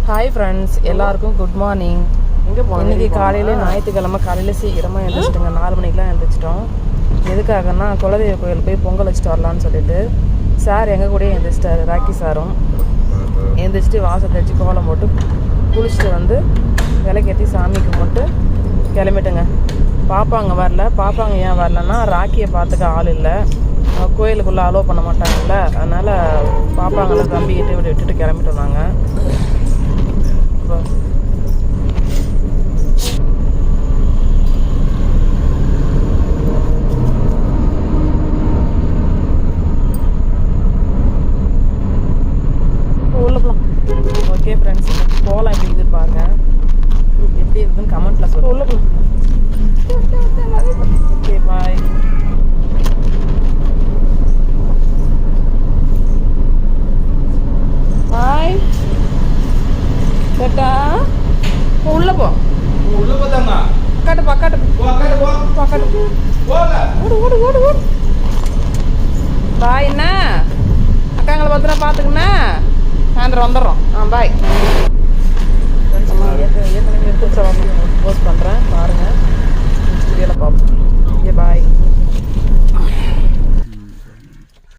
Hi friends, எல்லாருக்கும் good morning. இன்றைக்கி காலையில் ஞாயிற்றுக்கிழமை காலையில் சீக்கிரமாக எழுந்திரிச்சிட்டோங்க. 4 மணிக்கெலாம் எழுந்திரிச்சிட்டோம். எதுக்காகன்னா குலதெய்வ கோயில் போய் பொங்கல் வச்சுட்டு வரலான்னு சொல்லிட்டு சார் எங்கள் கூடயே எழுந்திரிச்சிட்டாரு. ராக்கி சாரும் எழுந்திரிச்சிட்டு வாசல் தெளிச்சு கோலம் போட்டு குளிச்சுட்டு வந்து விளக்கேற்றி சாமி கும்பிட்டு கிளம்பிட்டுங்க. பாப்பாங்க வரல. பாப்பாங்க ஏன் வரலன்னா ராக்கியை பார்த்துக்க ஆள் இல்லை, கோயிலுக்குள்ளே அலோவ் பண்ண மாட்டாங்கல்ல. அதனால் பாப்பாங்களை தம்பிக்கிட்டே விட்டுட்டு கிளம்பிட்டோம் நாங்கள். உள்ள போகலாம். ஓகே ஃப்ரெண்ட்ஸ், போகலாம். எப்படி இருக்குது பாருங்க, எப்படி இருக்குதுன்னு கமெண்ட்டில் சொல்லுங்கள். உள்ள போகலாம். Okay bye. பாய் கேட்டா உள்ள போ. உள்ள போதாங்க. காட்டுப்பா காட்டு காட்டு. ஓடு ஓடு ஓடு ஓடு. பாய். என்ன அக்காங்களை பார்த்துனா பார்த்துக்குண்ணா, சாயந்தரம் வந்துடுறோம். பாய். ஏற்கனவே எடுத்துட்டு